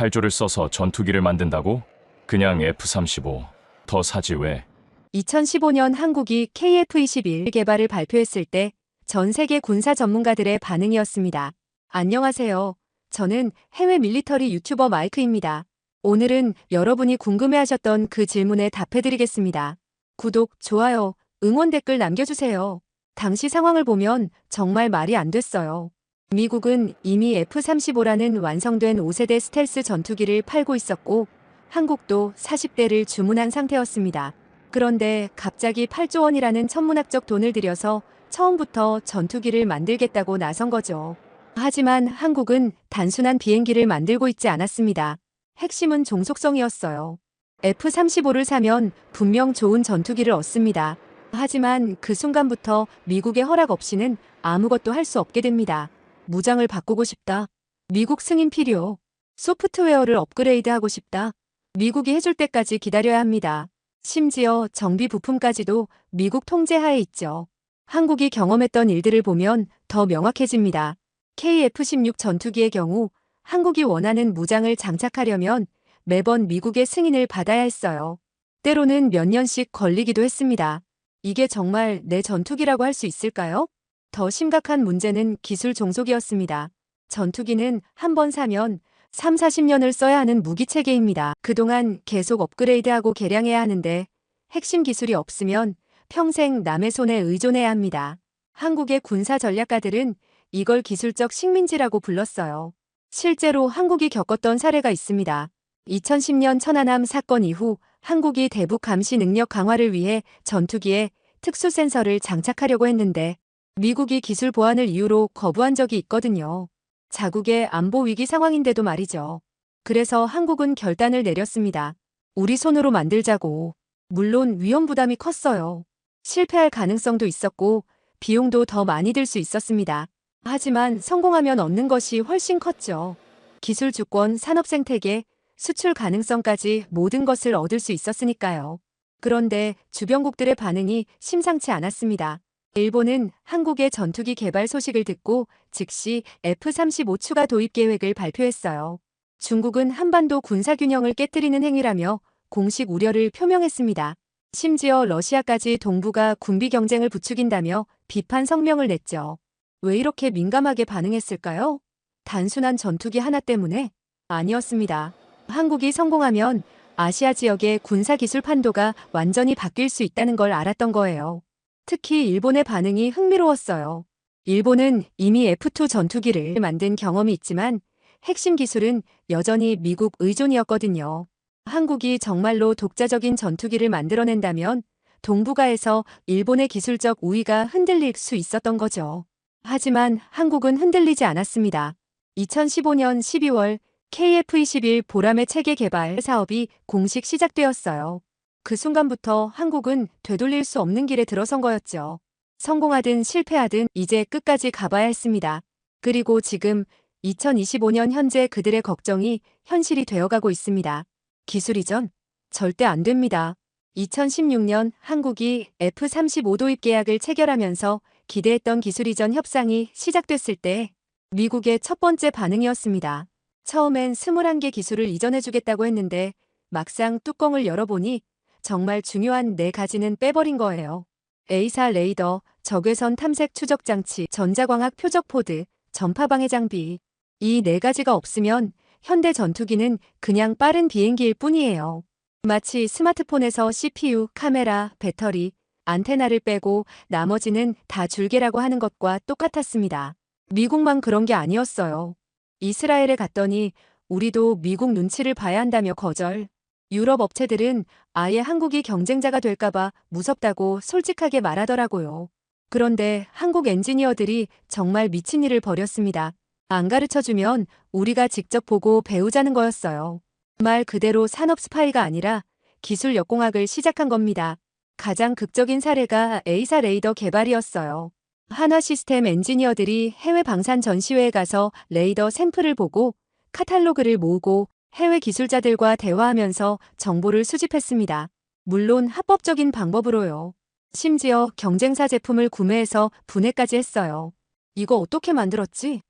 8조를 써서 전투기를 만든다고? 그냥 F-35 더 사지 왜? 2015년 한국이 KF-21 개발을 발표했을 때 전 세계 군사 전문가들의 반응이었습니다. 안녕하세요. 저는 해외 밀리터리 유튜버 마이크입니다. 오늘은 여러분이 궁금해하셨던 그 질문에 답해드리겠습니다. 구독, 좋아요, 응원 댓글 남겨주세요. 당시 상황을 보면 정말 말이 안 됐어요. 미국은 이미 F-35라는 완성된 5세대 스텔스 전투기를 팔고 있었고 한국도 40대를 주문한 상태였습니다. 그런데 갑자기 8조 원이라는 천문학적 돈을 들여서 처음부터 전투기를 만들겠다고 나선 거죠. 하지만 한국은 단순한 비행기를 만들고 있지 않았습니다. 핵심은 종속성이었어요. F-35를 사면 분명 좋은 전투기를 얻습니다. 하지만 그 순간부터 미국의 허락 없이는 아무것도 할 수 없게 됩니다. 무장을 바꾸고 싶다. 미국 승인 필요. 소프트웨어를 업그레이드하고 싶다. 미국이 해줄 때까지 기다려야 합니다. 심지어 정비 부품까지도 미국 통제하에 있죠. 한국이 경험했던 일들을 보면 더 명확해집니다. KF-16 전투기의 경우 한국이 원하는 무장을 장착하려면 매번 미국의 승인을 받아야 했어요. 때로는 몇 년씩 걸리기도 했습니다. 이게 정말 내 전투기라고 할 수 있을까요? 더 심각한 문제는 기술 종속이었습니다. 전투기는 한 번 사면 3, 40년을 써야 하는 무기체계입니다. 그동안 계속 업그레이드하고 개량해야 하는데 핵심 기술이 없으면 평생 남의 손에 의존해야 합니다. 한국의 군사 전략가들은 이걸 기술적 식민지라고 불렀어요. 실제로 한국이 겪었던 사례가 있습니다. 2010년 천안함 사건 이후 한국이 대북 감시 능력 강화를 위해 전투기에 특수 센서를 장착하려고 했는데 미국이 기술 보안을 이유로 거부한 적이 있거든요. 자국의 안보 위기 상황인데도 말이죠. 그래서 한국은 결단을 내렸습니다. 우리 손으로 만들자고. 물론 위험 부담이 컸어요. 실패할 가능성도 있었고 비용도 더 많이 들 수 있었습니다. 하지만 성공하면 얻는 것이 훨씬 컸죠. 기술 주권, 산업 생태계, 수출 가능성까지 모든 것을 얻을 수 있었으니까요. 그런데 주변국들의 반응이 심상치 않았습니다. 일본은 한국의 전투기 개발 소식을 듣고 즉시 F-35 추가 도입 계획을 발표했어요. 중국은 한반도 군사균형을 깨뜨리는 행위라며 공식 우려를 표명했습니다. 심지어 러시아까지 동북아 군비 경쟁을 부추긴다며 비판 성명을 냈죠. 왜 이렇게 민감하게 반응했을까요? 단순한 전투기 하나 때문에? 아니었습니다. 한국이 성공하면 아시아 지역의 군사기술 판도가 완전히 바뀔 수 있다는 걸 알았던 거예요. 특히 일본의 반응이 흥미로웠어요. 일본은 이미 F-2 전투기를 만든 경험이 있지만 핵심 기술은 여전히 미국 의존이었거든요. 한국이 정말로 독자적인 전투기를 만들어낸다면 동북아에서 일본의 기술적 우위가 흔들릴 수 있었던 거죠. 하지만 한국은 흔들리지 않았습니다. 2015년 12월 KF-21 보람의 체계 개발 사업이 공식 시작되었어요. 그 순간부터 한국은 되돌릴 수 없는 길에 들어선 거였죠. 성공하든 실패하든 이제 끝까지 가봐야 했습니다. 그리고 지금 2025년 현재 그들의 걱정이 현실이 되어가고 있습니다. 기술 이전? 절대 안 됩니다. 2016년 한국이 F-35 도입 계약을 체결하면서 기대했던 기술 이전 협상이 시작됐을 때 미국의 첫 번째 반응이었습니다. 처음엔 21개 기술을 이전해주겠다고 했는데 막상 뚜껑을 열어보니 정말 중요한 4가지는 빼버린 거예요. A사 레이더, 적외선 탐색 추적 장치, 전자광학 표적 포드, 전파 방해 장비. 이 4가지가 없으면 현대 전투기는 그냥 빠른 비행기일 뿐이에요. 마치 스마트폰에서 CPU, 카메라, 배터리, 안테나를 빼고 나머지는 다 줄게라고 하는 것과 똑같았습니다. 미국만 그런 게 아니었어요. 이스라엘에 갔더니 우리도 미국 눈치를 봐야 한다며 거절. 유럽 업체들은 아예 한국이 경쟁자가 될까봐 무섭다고 솔직하게 말하더라고요. 그런데 한국 엔지니어들이 정말 미친 일을 벌였습니다. 안 가르쳐주면 우리가 직접 보고 배우자는 거였어요. 말 그대로 산업 스파이가 아니라 기술 역공학을 시작한 겁니다. 가장 극적인 사례가 A사 레이더 개발이었어요. 한화 시스템 엔지니어들이 해외 방산 전시회에 가서 레이더 샘플을 보고 카탈로그를 모으고 해외 기술자들과 대화하면서 정보를 수집했습니다. 물론 합법적인 방법으로요. 심지어 경쟁사 제품을 구매해서 분해까지 했어요. 이거 어떻게 만들었지?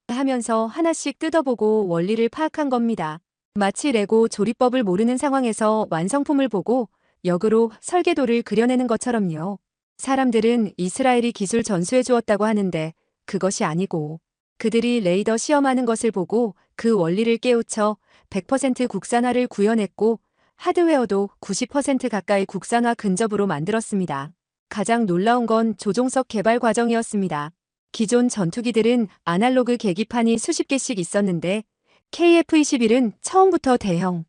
하면서 하나씩 뜯어보고 원리를 파악한 겁니다. 마치 레고 조립법을 모르는 상황에서 완성품을 보고 역으로 설계도를 그려내는 것처럼요. 사람들은 이스라엘이 기술 전수해 주었다고 하는데 그것이 아니고 그들이 레이더 시험하는 것을 보고 그 원리를 깨우쳐 100% 국산화를 구현했고 하드웨어도 90% 가까이 국산화 근접으로 만들었습니다. 가장 놀라운 건 조종석 개발 과정이었습니다. 기존 전투기들은 아날로그 계기판이 수십 개씩 있었는데 KF-21은 처음부터 대형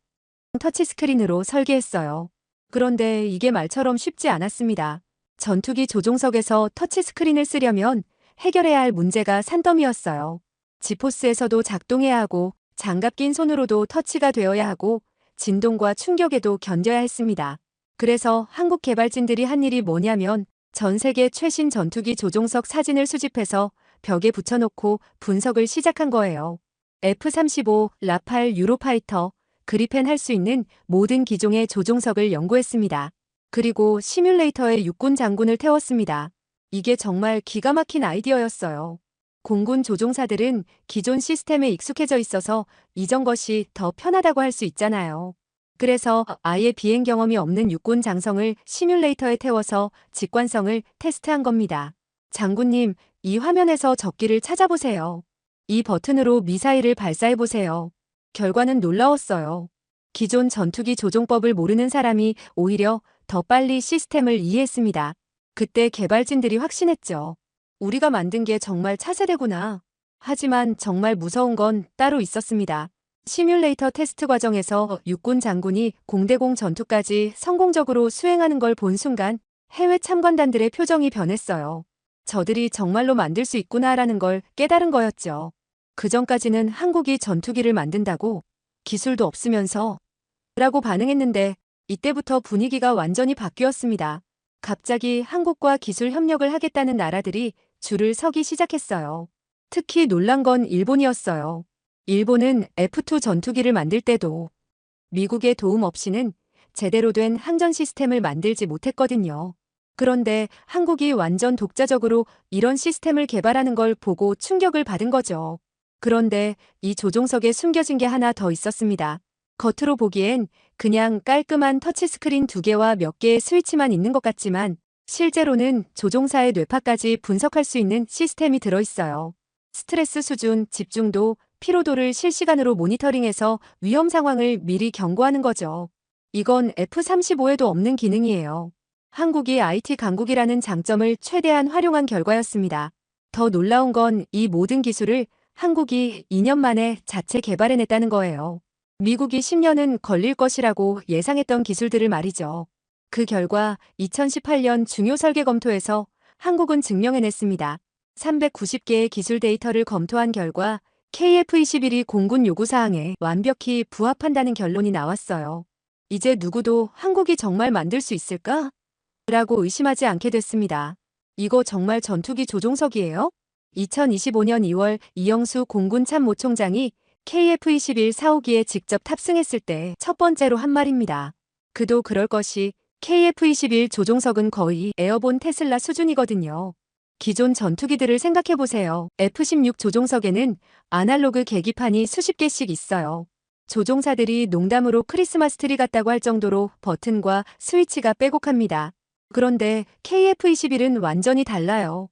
터치스크린으로 설계했어요. 그런데 이게 말처럼 쉽지 않았습니다. 전투기 조종석에서 터치스크린을 쓰려면 해결해야 할 문제가 산더미였어요. 지포스에서도 작동해야 하고 장갑 낀 손으로도 터치가 되어야 하고 진동과 충격에도 견뎌야 했습니다. 그래서 한국 개발진들이 한 일이 뭐냐면 전 세계 최신 전투기 조종석 사진을 수집해서 벽에 붙여놓고 분석을 시작한 거예요. F-35, 라팔, 유로파이터, 그리펜 할 수 있는 모든 기종의 조종석을 연구했습니다. 그리고 시뮬레이터에 육군 장군을 태웠습니다. 이게 정말 기가 막힌 아이디어였어요. 공군 조종사들은 기존 시스템에 익숙해져 있어서 이전 것이 더 편하다고 할 수 있잖아요. 그래서 아예 비행 경험이 없는 육군 장성을 시뮬레이터에 태워서 직관성을 테스트한 겁니다. 장군님, 이 화면에서 적기를 찾아보세요. 이 버튼으로 미사일을 발사해보세요. 결과는 놀라웠어요. 기존 전투기 조종법을 모르는 사람이 오히려 더 빨리 시스템을 이해했습니다. 그때 개발진들이 확신했죠. 우리가 만든 게 정말 차세대구나. 하지만 정말 무서운 건 따로 있었습니다. 시뮬레이터 테스트 과정에서 육군 장군이 공대공 전투까지 성공적으로 수행하는 걸 본 순간 해외 참관단들의 표정이 변했어요. 저들이 정말로 만들 수 있구나라는 걸 깨달은 거였죠. 그전까지는 한국이 전투기를 만든다고 기술도 없으면서 라고 반응했는데 이때부터 분위기가 완전히 바뀌었습니다. 갑자기 한국과 기술 협력을 하겠다는 나라들이 줄을 서기 시작했어요. 특히 놀란 건 일본이었어요. 일본은 F2 전투기를 만들 때도 미국의 도움 없이는 제대로 된 항전 시스템을 만들지 못했거든요. 그런데 한국이 완전 독자적으로 이런 시스템을 개발하는 걸 보고 충격을 받은 거죠. 그런데 이 조종석에 숨겨진 게 하나 더 있었습니다. 겉으로 보기엔 그냥 깔끔한 터치스크린 2개와 몇 개의 스위치만 있는 것 같지만 실제로는 조종사의 뇌파까지 분석할 수 있는 시스템이 들어있어요. 스트레스 수준, 집중도, 피로도를 실시간으로 모니터링해서 위험 상황을 미리 경고하는 거죠. 이건 F-35에도 없는 기능이에요. 한국이 IT 강국이라는 장점을 최대한 활용한 결과였습니다. 더 놀라운 건 이 모든 기술을 한국이 2년 만에 자체 개발해냈다는 거예요. 미국이 10년은 걸릴 것이라고 예상했던 기술들을 말이죠. 그 결과 2018년 중요 설계 검토에서 한국은 증명해냈습니다. 390개의 기술 데이터를 검토한 결과 KF-21이 공군 요구사항에 완벽히 부합한다는 결론이 나왔어요. 이제 누구도 한국이 정말 만들 수 있을까? 라고 의심하지 않게 됐습니다. 이거 정말 전투기 조종석이에요? 2025년 2월 이영수 공군 참모총장이 KF-21 4호기에 직접 탑승했을 때 첫 번째로 한 말입니다. 그도 그럴 것이 KF-21 조종석은 거의 에어본 테슬라 수준이거든요. 기존 전투기들을 생각해보세요. F-16 조종석에는 아날로그 계기판이 수십 개씩 있어요. 조종사들이 농담으로 크리스마스 트리 같다고 할 정도로 버튼과 스위치가 빼곡합니다. 그런데 KF-21은 완전히 달라요.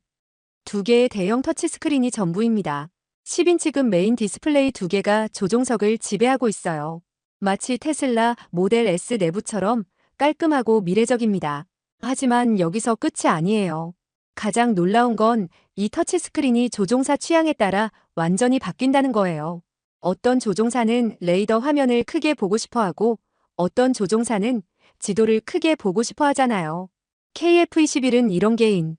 2개의 대형 터치스크린이 전부입니다. 10인치급 메인 디스플레이 2개가 조종석을 지배하고 있어요. 마치 테슬라 모델 S 내부처럼 깔끔하고 미래적입니다. 하지만 여기서 끝이 아니에요. 가장 놀라운 건 이 터치스크린이 조종사 취향에 따라 완전히 바뀐다는 거예요. 어떤 조종사는 레이더 화면을 크게 보고 싶어 하고 어떤 조종사는 지도를 크게 보고 싶어 하잖아요. KF-21은 이런 개인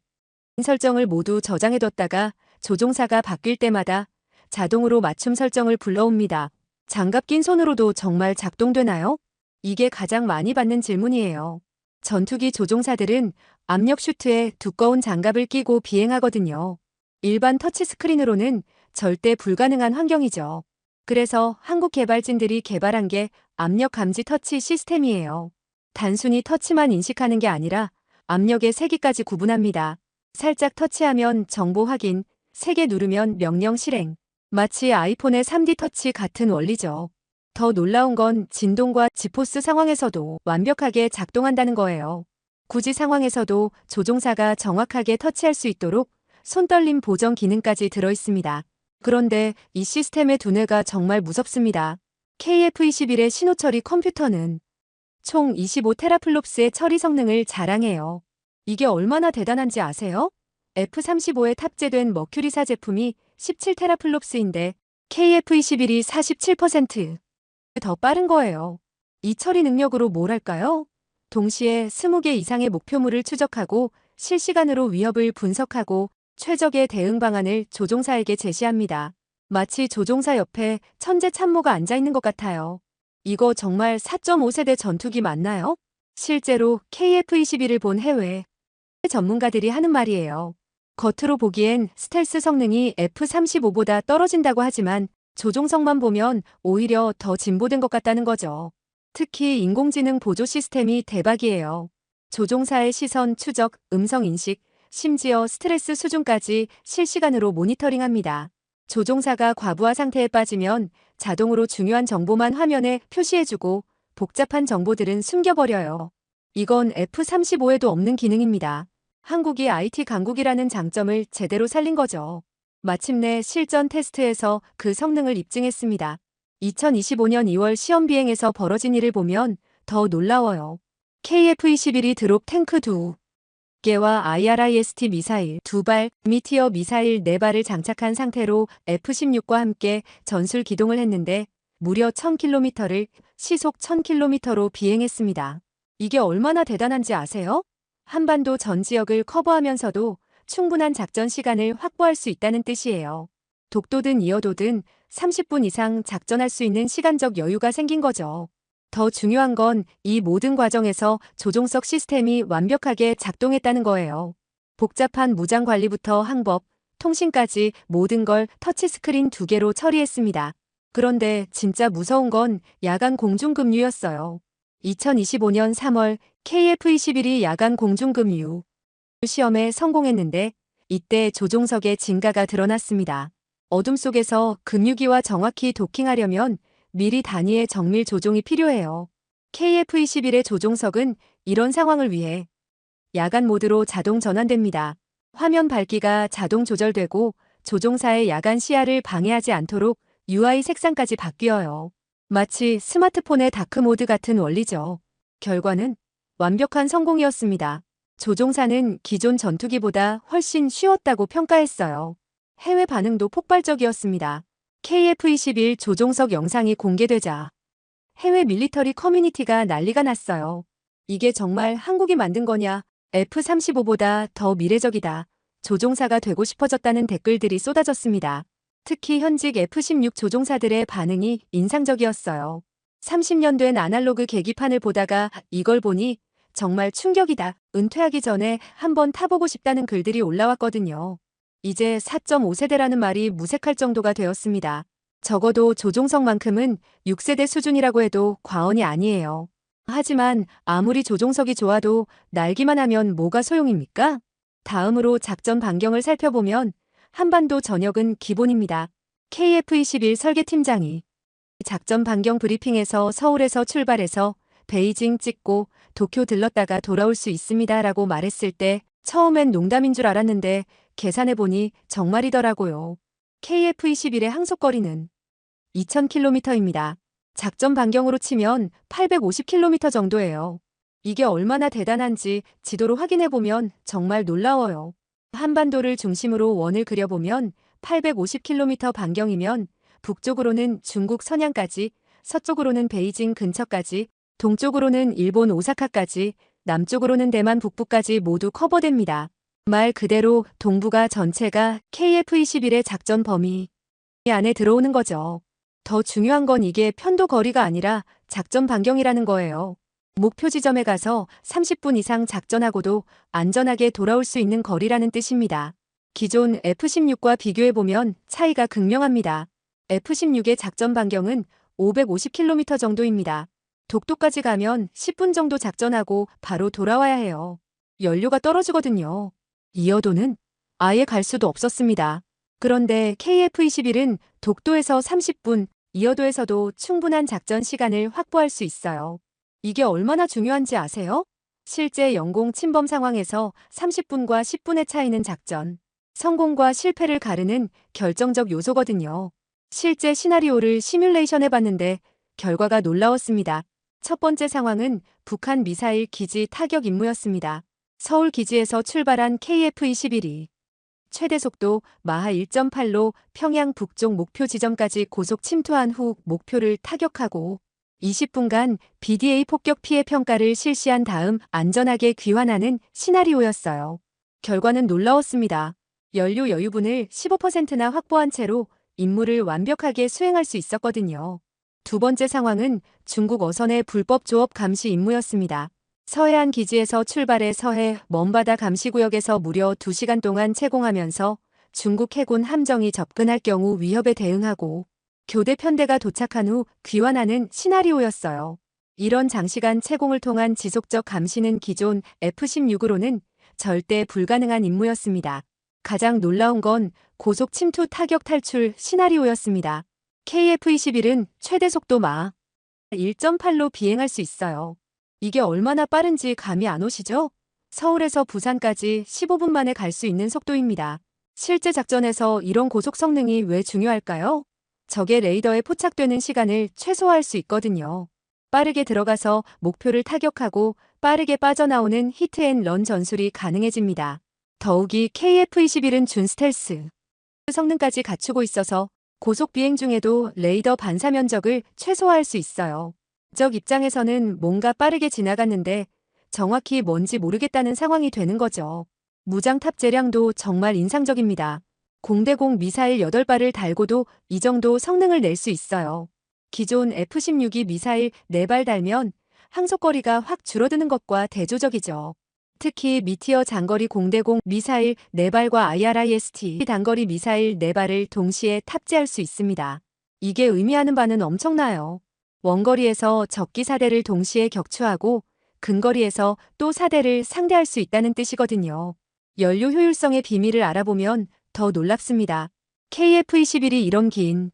설정을 모두 저장해뒀다가 조종사가 바뀔 때마다 자동으로 맞춤 설정을 불러옵니다. 장갑 낀 손으로도 정말 작동되나요? 이게 가장 많이 받는 질문이에요. 전투기 조종사들은 압력 슈트에 두꺼운 장갑을 끼고 비행하거든요. 일반 터치스크린으로는 절대 불가능한 환경이죠. 그래서 한국 개발진들이 개발한 게 압력 감지 터치 시스템이에요. 단순히 터치만 인식하는 게 아니라 압력의 세기까지 구분합니다. 살짝 터치하면 정보 확인, 세게 누르면 명령 실행. 마치 아이폰의 3D 터치 같은 원리죠. 더 놀라운 건 진동과 지포스 상황에서도 완벽하게 작동한다는 거예요. 굳이 상황에서도 조종사가 정확하게 터치할 수 있도록 손떨림 보정 기능까지 들어있습니다. 그런데 이 시스템의 두뇌가 정말 무섭습니다. KF-21의 신호 처리 컴퓨터는 총 25테라플롭스의 처리 성능을 자랑해요. 이게 얼마나 대단한지 아세요? F-35에 탑재된 머큐리사 제품이 17테라플롭스인데 KF-21이 47%더 빠른 거예요. 이 처리 능력으로 뭘 할까요? 동시에 20개 이상의 목표물을 추적하고 실시간으로 위협을 분석하고 최적의 대응 방안을 조종사에게 제시합니다. 마치 조종사 옆에 천재 참모가 앉아 있는 것 같아요. 이거 정말 4.5세대 전투기 맞나요? 실제로 KF-21을 본 해외 전문가들이 하는 말이에요. 겉으로 보기엔 스텔스 성능이 F-35보다 떨어진다고 하지만 조종성만 보면 오히려 더 진보된 것 같다는 거죠. 특히 인공지능 보조 시스템이 대박이에요. 조종사의 시선 추적, 음성 인식, 심지어 스트레스 수준까지 실시간으로 모니터링합니다. 조종사가 과부하 상태에 빠지면 자동으로 중요한 정보만 화면에 표시해주고 복잡한 정보들은 숨겨버려요. 이건 F-35에도 없는 기능입니다. 한국이 IT 강국이라는 장점을 제대로 살린 거죠. 마침내 실전 테스트에서 그 성능을 입증했습니다. 2025년 2월 시험 비행에서 벌어진 일을 보면 더 놀라워요. KF-21이 드롭 탱크 2개와 IRIS-T 미사일 2발, 미티어 미사일 4발을 장착한 상태로 F-16과 함께 전술 기동을 했는데 무려 1000km를 시속 1000km로 비행했습니다. 이게 얼마나 대단한지 아세요? 한반도 전 지역을 커버하면서도 충분한 작전 시간을 확보할 수 있다는 뜻이에요. 독도든 이어도든 30분 이상 작전할 수 있는 시간적 여유가 생긴 거죠. 더 중요한 건 이 모든 과정에서 조종석 시스템이 완벽하게 작동했다는 거예요. 복잡한 무장 관리부터 항법, 통신까지 모든 걸 터치스크린 2개로 처리했습니다. 그런데 진짜 무서운 건 야간 공중급류였어요. 2025년 3월 KF-21이 야간 공중급류 시험에 성공했는데 이때 조종석의 진가가 드러났습니다. 어둠 속에서 급류기와 정확히 도킹하려면 미리 단위의 정밀 조종이 필요해요. KF-21의 조종석은 이런 상황을 위해 야간 모드로 자동 전환됩니다. 화면 밝기가 자동 조절되고 조종사의 야간 시야를 방해하지 않도록 UI 색상까지 바뀌어요. 마치 스마트폰의 다크 모드 같은 원리죠. 결과는 완벽한 성공이었습니다. 조종사는 기존 전투기보다 훨씬 쉬웠다고 평가했어요. 해외 반응도 폭발적이었습니다. KF-21 조종석 영상이 공개되자 해외 밀리터리 커뮤니티가 난리가 났어요. 이게 정말 한국이 만든 거냐? F-35보다 더 미래적이다. 조종사가 되고 싶어졌다는 댓글들이 쏟아졌습니다. 특히 현직 F-16 조종사들의 반응이 인상적이었어요. 30년 된 아날로그 계기판을 보다가 이걸 보니 정말 충격이다. 은퇴하기 전에 한번 타보고 싶다는 글들이 올라왔거든요. 이제 4.5세대라는 말이 무색할 정도가 되었습니다. 적어도 조종석만큼은 6세대 수준이라고 해도 과언이 아니에요. 하지만 아무리 조종석이 좋아도 날기만 하면 뭐가 소용입니까? 다음으로 작전 반경을 살펴보면 한반도 전역은 기본입니다. KF-21 설계팀장이 작전 반경 브리핑에서 서울에서 출발해서 베이징 찍고 도쿄 들렀다가 돌아올 수 있습니다 라고 말했을 때 처음엔 농담인 줄 알았는데 계산해보니 정말이더라고요. KF-21의 항속거리는 2000km입니다. 작전 반경으로 치면 850km 정도예요. 이게 얼마나 대단한지 지도로 확인해보면 정말 놀라워요. 한반도를 중심으로 원을 그려보면 850km 반경이면 북쪽으로는 중국 선양까지, 서쪽으로는 베이징 근처까지, 동쪽으로는 일본 오사카까지, 남쪽으로는 대만 북부까지 모두 커버됩니다. 말 그대로 동북아 전체가 KF-21의 작전 범위 안에 들어오는 거죠. 더 중요한 건 이게 편도 거리가 아니라 작전 반경이라는 거예요. 목표 지점에 가서 30분 이상 작전하고도 안전하게 돌아올 수 있는 거리라는 뜻입니다. 기존 F-16과 비교해보면 차이가 극명합니다. F-16의 작전 반경은 550km 정도입니다. 독도까지 가면 10분 정도 작전하고 바로 돌아와야 해요. 연료가 떨어지거든요. 이어도는 아예 갈 수도 없었습니다. 그런데 KF-21은 독도에서 30분, 이어도에서도 충분한 작전 시간을 확보할 수 있어요. 이게 얼마나 중요한지 아세요? 실제 영공 침범 상황에서 30분과 10분의 차이는 작전 성공과 실패를 가르는 결정적 요소거든요. 실제 시나리오를 시뮬레이션 해봤는데 결과가 놀라웠습니다. 첫 번째 상황은 북한 미사일 기지 타격 임무였습니다. 서울 기지에서 출발한 KF-21이 최대 속도 마하 1.8로 평양 북쪽 목표 지점까지 고속 침투한 후 목표를 타격하고 20분간 BDA 폭격 피해 평가를 실시한 다음 안전하게 귀환하는 시나리오였어요. 결과는 놀라웠습니다. 연료 여유분을 15%나 확보한 채로 임무를 완벽하게 수행할 수 있었거든요. 두 번째 상황은 중국 어선의 불법 조업 감시 임무였습니다. 서해안 기지에서 출발해 서해 먼바다 감시구역에서 무려 2시간 동안 채공하면서 중국 해군 함정이 접근할 경우 위협에 대응하고 교대 편대가 도착한 후 귀환하는 시나리오였어요. 이런 장시간 채공을 통한 지속적 감시는 기존 F-16으로는 절대 불가능한 임무였습니다. 가장 놀라운 건 고속 침투 타격 탈출 시나리오였습니다. KF-21은 최대 속도 마하 1.8로 비행할 수 있어요. 이게 얼마나 빠른지 감이 안 오시죠? 서울에서 부산까지 15분 만에 갈 수 있는 속도입니다. 실제 작전에서 이런 고속 성능이 왜 중요할까요? 적의 레이더에 포착되는 시간을 최소화할 수 있거든요. 빠르게 들어가서 목표를 타격하고 빠르게 빠져나오는 히트앤런 전술이 가능해집니다. 더욱이 KF-21은 준 스텔스 성능까지 갖추고 있어서 고속 비행 중에도 레이더 반사 면적을 최소화할 수 있어요. 적 입장에서는 뭔가 빠르게 지나갔는데 정확히 뭔지 모르겠다는 상황이 되는 거죠. 무장 탑재량도 정말 인상적입니다. 공대공 미사일 8발을 달고도 이 정도 성능을 낼 수 있어요. 기존 F-16이 미사일 4발 달면 항속거리가 확 줄어드는 것과 대조적이죠. 특히 미티어 장거리 공대공 미사일 4발과 IRIS-T 단거리 미사일 4발을 동시에 탑재할 수 있습니다. 이게 의미하는 바는 엄청나요. 원거리에서 적기 4대를 동시에 격추하고 근거리에서 또 4대를 상대할 수 있다는 뜻이거든요. 연료 효율성의 비밀을 알아보면 더 놀랍습니다. KF-21이 이런 긴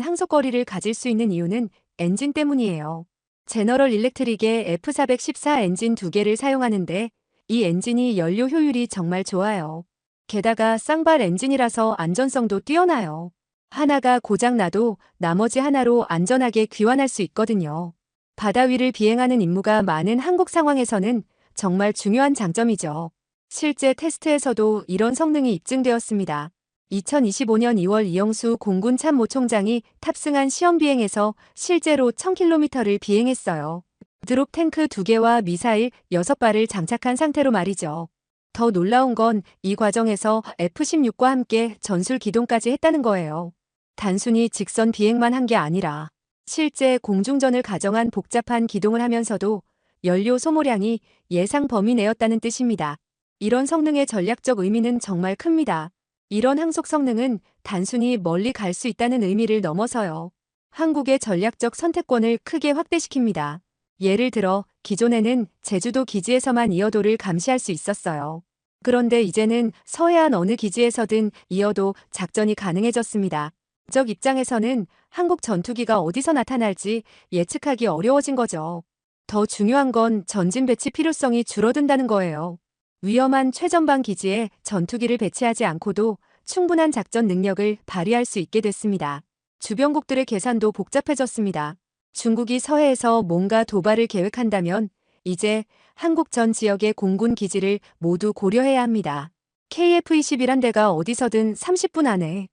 항속거리를 가질 수 있는 이유는 엔진 때문이에요. 제너럴 일렉트릭의 F414 엔진 2개를 사용하는데 이 엔진이 연료 효율이 정말 좋아요. 게다가 쌍발 엔진이라서 안전성도 뛰어나요. 하나가 고장나도 나머지 하나로 안전하게 귀환할 수 있거든요. 바다 위를 비행하는 임무가 많은 한국 상황에서는 정말 중요한 장점이죠. 실제 테스트에서도 이런 성능이 입증되었습니다. 2025년 2월 이영수 공군 참모총장이 탑승한 시험 비행에서 실제로 1000km를 비행했어요. 드롭 탱크 2개와 미사일 6발을 장착한 상태로 말이죠. 더 놀라운 건 이 과정에서 F-16과 함께 전술 기동까지 했다는 거예요. 단순히 직선 비행만 한 게 아니라 실제 공중전을 가정한 복잡한 기동을 하면서도 연료 소모량이 예상 범위 내였다는 뜻입니다. 이런 성능의 전략적 의미는 정말 큽니다. 이런 항속 성능은 단순히 멀리 갈 수 있다는 의미를 넘어서요. 한국의 전략적 선택권을 크게 확대시킵니다. 예를 들어 기존에는 제주도 기지에서만 이어도를 감시할 수 있었어요. 그런데 이제는 서해안 어느 기지에서든 이어도 작전이 가능해졌습니다. 적 입장에서는 한국 전투기가 어디서 나타날지 예측하기 어려워진 거죠. 더 중요한 건 전진 배치 필요성이 줄어든다는 거예요. 위험한 최전방 기지에 전투기를 배치하지 않고도 충분한 작전 능력을 발휘할 수 있게 됐습니다. 주변국들의 계산도 복잡해졌습니다. 중국이 서해에서 뭔가 도발을 계획한다면 이제 한국 전 지역의 공군 기지를 모두 고려해야 합니다. KF-21 대가 어디서든 30분 안에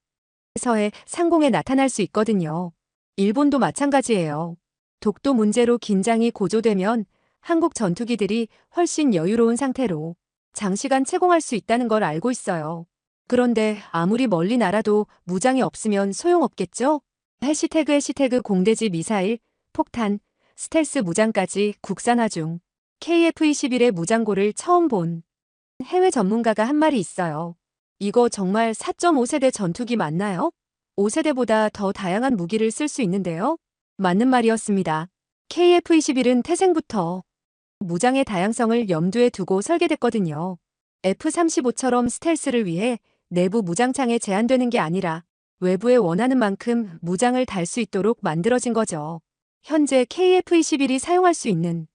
서해 상공에 나타날 수 있거든요. 일본도 마찬가지예요. 독도 문제로 긴장이 고조되면 한국 전투기들이 훨씬 여유로운 상태로 장시간 채공할 수 있다는 걸 알고 있어요. 그런데 아무리 멀리 날아도 무장이 없으면 소용없겠죠? 해시태그 공대지 미사일, 폭탄, 스텔스 무장까지 국산화 중 KF-21의 무장고를 처음 본 해외 전문가가 한 말이 있어요. 이거 정말 4.5세대 전투기 맞나요? 5세대보다 더 다양한 무기를 쓸 수 있는데요? 맞는 말이었습니다. KF-21은 태생부터 무장의 다양성을 염두에 두고 설계됐거든요. F-35처럼 스텔스를 위해 내부 무장창에 제한되는 게 아니라 외부에 원하는 만큼 무장을 달 수 있도록 만들어진 거죠. 현재 KF-21이 사용할 수 있는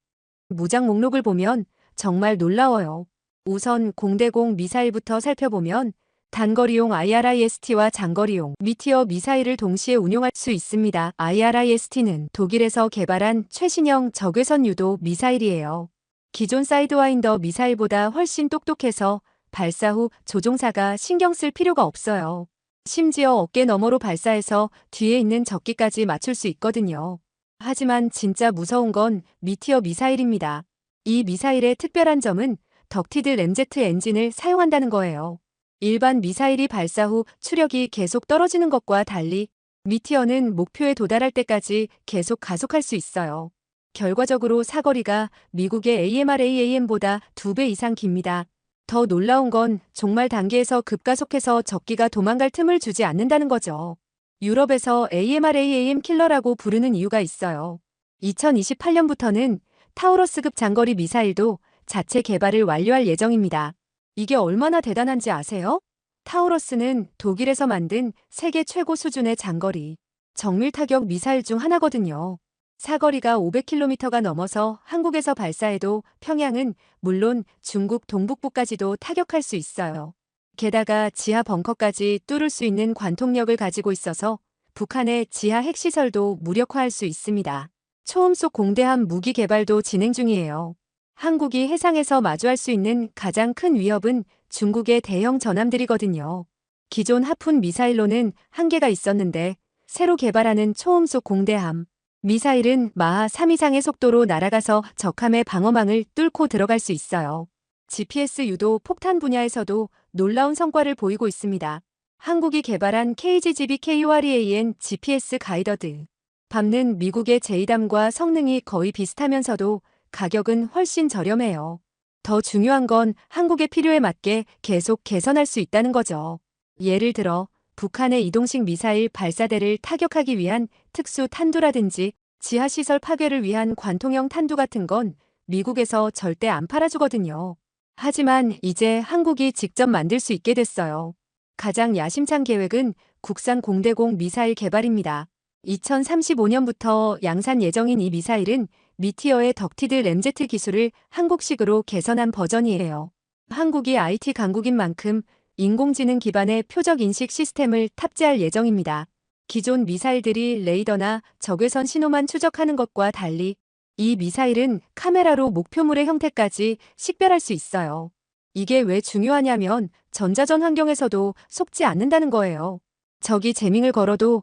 무장 목록을 보면 정말 놀라워요. 우선 공대공 미사일부터 살펴보면 단거리용 IRIS-T와 장거리용 미티어 미사일을 동시에 운용할 수 있습니다. IRIS-T는 독일에서 개발한 최신형 적외선 유도 미사일이에요. 기존 사이드와인더 미사일보다 훨씬 똑똑해서 발사 후 조종사가 신경 쓸 필요가 없어요. 심지어 어깨 너머로 발사해서 뒤에 있는 적기까지 맞출 수 있거든요. 하지만 진짜 무서운 건 미티어 미사일입니다. 이 미사일의 특별한 점은 덕티드 램제트 엔진을 사용한다는 거예요. 일반 미사일이 발사 후 추력이 계속 떨어지는 것과 달리 미티어는 목표에 도달할 때까지 계속 가속할 수 있어요. 결과적으로 사거리가 미국의 AMRAAM보다 2배 이상 깁니다. 더 놀라운 건 종말 단계에서 급가속해서 적기가 도망갈 틈을 주지 않는다는 거죠. 유럽에서 AMRAAM 킬러라고 부르는 이유가 있어요. 2028년부터는 타우러스급 장거리 미사일도 자체 개발을 완료할 예정입니다. 이게 얼마나 대단한지 아세요? 타우러스는 독일에서 만든 세계 최고 수준의 장거리 정밀 타격 미사일 중 하나거든요. 사거리가 500km가 넘어서 한국에서 발사해도 평양은 물론 중국 동북부까지도 타격할 수 있어요. 게다가 지하 벙커까지 뚫을 수 있는 관통력을 가지고 있어서 북한의 지하 핵시설도 무력화할 수 있습니다. 초음속 공대함 무기 개발도 진행 중이에요. 한국이 해상에서 마주할 수 있는 가장 큰 위협은 중국의 대형 전함들이거든요. 기존 하푼 미사일로는 한계가 있었는데 새로 개발하는 초음속 공대함 미사일은 마하 3 이상의 속도로 날아가서 적함의 방어망을 뚫고 들어갈 수 있어요. GPS 유도 폭탄 분야에서도 놀라운 성과를 보이고 있습니다. 한국이 개발한 KGB-KUREAN GPS 가이더드 밤는 미국의 제이담과 성능이 거의 비슷하면서도 가격은 훨씬 저렴해요. 더 중요한 건 한국의 필요에 맞게 계속 개선할 수 있다는 거죠. 예를 들어 북한의 이동식 미사일 발사대를 타격하기 위한 특수 탄두라든지 지하시설 파괴를 위한 관통형 탄두 같은 건 미국에서 절대 안 팔아주거든요. 하지만 이제 한국이 직접 만들 수 있게 됐어요. 가장 야심찬 계획은 국산 공대공 미사일 개발입니다. 2035년부터 양산 예정인 이 미사일은 미티어의 덕티드 램제트 기술을 한국식으로 개선한 버전이에요. 한국이 IT 강국인 만큼 인공지능 기반의 표적 인식 시스템을 탑재할 예정입니다. 기존 미사일들이 레이더나 적외선 신호만 추적하는 것과 달리 이 미사일은 카메라로 목표물의 형태까지 식별할 수 있어요. 이게 왜 중요하냐면 전자전 환경에서도 속지 않는다는 거예요. 적이 재밍을 걸어도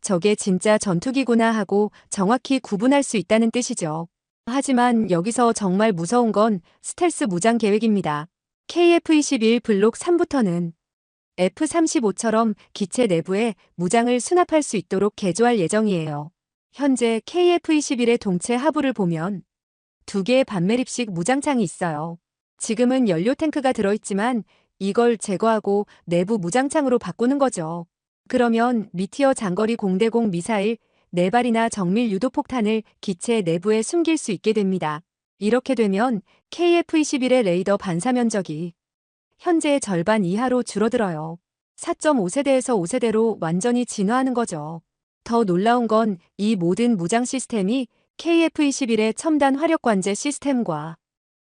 저게 진짜 전투기구나 하고 정확히 구분할 수 있다는 뜻이죠. 하지만 여기서 정말 무서운 건 스텔스 무장 계획입니다. KF-21 블록 3부터는 F-35처럼 기체 내부에 무장을 수납할 수 있도록 개조할 예정이에요. 현재 KF-21의 동체 하부를 보면 2개의 반매립식 무장창이 있어요. 지금은 연료 탱크가 들어있지만 이걸 제거하고 내부 무장창으로 바꾸는 거죠. 그러면 미티어 장거리 공대공 미사일 4발이나 정밀 유도폭탄을 기체 내부에 숨길 수 있게 됩니다. 이렇게 되면 KF-21의 레이더 반사 면적이 현재의 절반 이하로 줄어들어요. 4.5세대에서 5세대로 완전히 진화하는 거죠. 더 놀라운 건 이 모든 무장 시스템이 KF-21의 첨단 화력 관제 시스템과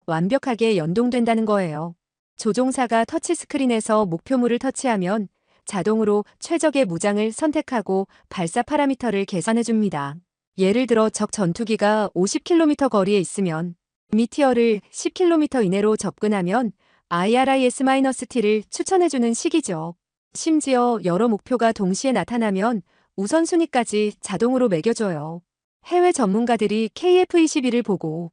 완벽하게 연동된다는 거예요. 조종사가 터치스크린에서 목표물을 터치하면 자동으로 최적의 무장을 선택하고 발사 파라미터를 계산해줍니다. 예를 들어 적 전투기가 50km 거리에 있으면 미티어를 10km 이내로 접근하면 IRIS-T를 추천해주는 식이죠. 심지어 여러 목표가 동시에 나타나면 우선순위까지 자동으로 매겨줘요. 해외 전문가들이 KF-21을 보고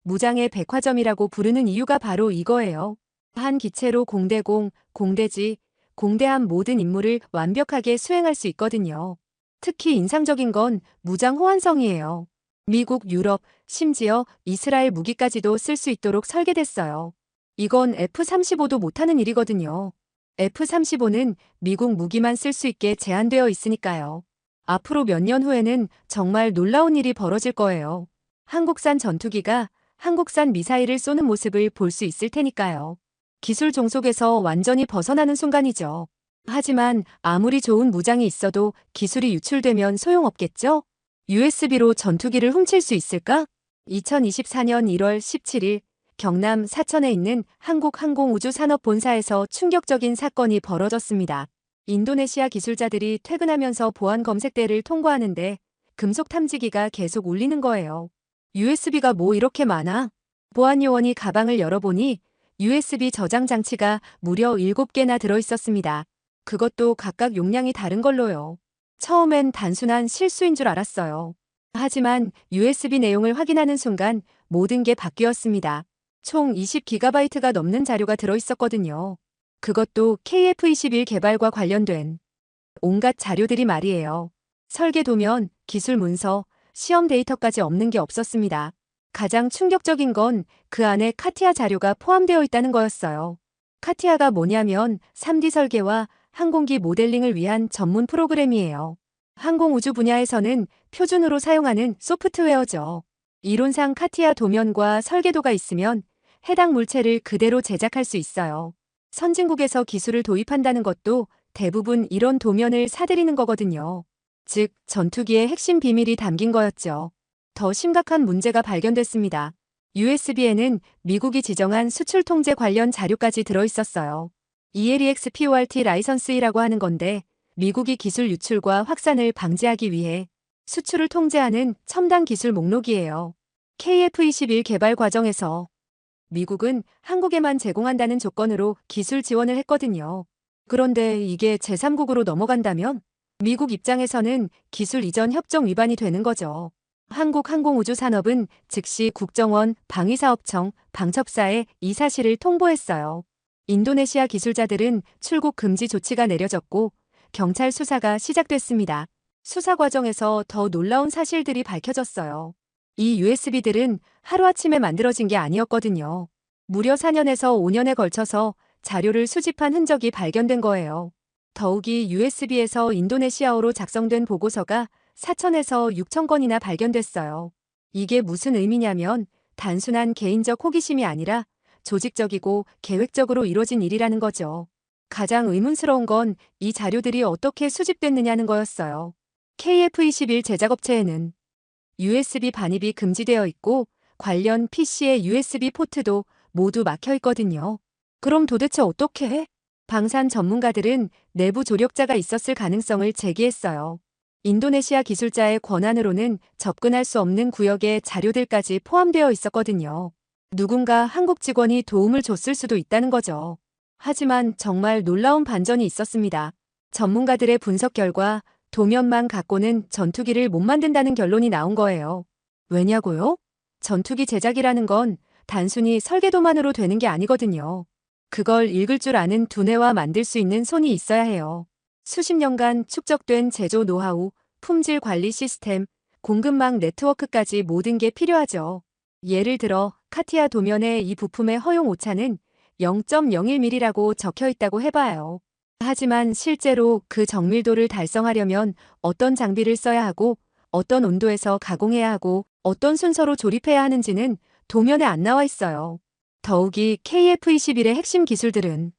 무장의 백화점이라고 부르는 이유가 바로 이거예요. 한 기체로 공대공, 공대지, 공대함 모든 임무를 완벽하게 수행할 수 있거든요. 특히 인상적인 건 무장 호환성이에요. 미국, 유럽, 심지어 이스라엘 무기까지도 쓸 수 있도록 설계됐어요. 이건 F-35도 못하는 일이거든요. F-35는 미국 무기만 쓸 수 있게 제한되어 있으니까요. 앞으로 몇 년 후에는 정말 놀라운 일이 벌어질 거예요. 한국산 전투기가 한국산 미사일을 쏘는 모습을 볼 수 있을 테니까요. 기술 종속에서 완전히 벗어나는 순간이죠. 하지만 아무리 좋은 무장이 있어도 기술이 유출되면 소용없겠죠? USB로 전투기를 훔칠 수 있을까? 2024년 1월 17일 경남 사천에 있는 한국항공우주산업본사에서 충격적인 사건이 벌어졌습니다. 인도네시아 기술자들이 퇴근하면서 보안 검색대를 통과하는데 금속 탐지기가 계속 울리는 거예요. USB가 뭐 이렇게 많아? 보안 요원이 가방을 열어보니 USB 저장 장치가 무려 7개나 들어있었습니다. 그것도 각각 용량이 다른 걸로요. 처음엔 단순한 실수인 줄 알았어요. 하지만 USB 내용을 확인하는 순간 모든 게 바뀌었습니다. 총 20GB가 넘는 자료가 들어있었거든요. 그것도 KF-21 개발과 관련된 온갖 자료들이 말이에요. 설계 도면, 기술 문서, 시험 데이터까지 없는 게 없었습니다. 가장 충격적인 건 그 안에 카티아 자료가 포함되어 있다는 거였어요. 카티아가 뭐냐면 3D 설계와 항공기 모델링을 위한 전문 프로그램이에요. 항공우주 분야에서는 표준으로 사용하는 소프트웨어죠. 이론상 카티아 도면과 설계도가 있으면 해당 물체를 그대로 제작할 수 있어요. 선진국에서 기술을 도입한다는 것도 대부분 이런 도면을 사들이는 거거든요. 즉, 전투기의 핵심 비밀이 담긴 거였죠. 더 심각한 문제가 발견됐습니다. USB에는 미국이 지정한 수출 통제 관련 자료까지 들어있었어요. ELEXPORT 라이선스이라고 하는 건데 미국이 기술 유출과 확산을 방지하기 위해 수출을 통제하는 첨단 기술 목록이에요. KF-21 개발 과정에서 미국은 한국에만 제공한다는 조건으로 기술 지원을 했거든요. 그런데 이게 제3국으로 넘어간다면 미국 입장에서는 기술 이전 협정 위반이 되는 거죠. 한국항공우주산업은 즉시 국정원, 방위사업청, 방첩사에 이 사실을 통보했어요. 인도네시아 기술자들은 출국 금지 조치가 내려졌고 경찰 수사가 시작됐습니다. 수사 과정에서 더 놀라운 사실들이 밝혀졌어요. 이 USB들은 하루아침에 만들어진 게 아니었거든요. 무려 4년에서 5년에 걸쳐서 자료를 수집한 흔적이 발견된 거예요. 더욱이 USB에서 인도네시아어로 작성된 보고서가 4천에서 6천 건이나 발견됐어요. 이게 무슨 의미냐면 단순한 개인적 호기심이 아니라 조직적이고 계획적으로 이루어진 일이라는 거죠. 가장 의문스러운 건 이 자료들이 어떻게 수집됐느냐는 거였어요. KF-21 제작업체에는 USB 반입이 금지되어 있고 관련 PC의 USB 포트도 모두 막혀 있거든요. 그럼 도대체 어떻게 해? 방산 전문가들은 내부 조력자가 있었을 가능성을 제기했어요. 인도네시아 기술자의 권한으로는 접근할 수 없는 구역의 자료들까지 포함되어 있었거든요. 누군가 한국 직원이 도움을 줬을 수도 있다는 거죠. 하지만 정말 놀라운 반전이 있었습니다. 전문가들의 분석 결과 도면만 갖고는 전투기를 못 만든다는 결론이 나온 거예요. 왜냐고요? 전투기 제작이라는 건 단순히 설계도만으로 되는 게 아니거든요. 그걸 읽을 줄 아는 두뇌와 만들 수 있는 손이 있어야 해요. 수십 년간 축적된 제조 노하우, 품질 관리 시스템, 공급망 네트워크까지 모든 게 필요하죠. 예를 들어 카티아 도면에 이 부품의 허용 오차는 0.01mm라고 적혀 있다고 해봐요. 하지만 실제로 그 정밀도를 달성하려면 어떤 장비를 써야 하고 어떤 온도에서 가공해야 하고 어떤 순서로 조립해야 하는지는 도면에 안 나와 있어요. 더욱이 KF-21의 핵심 기술들은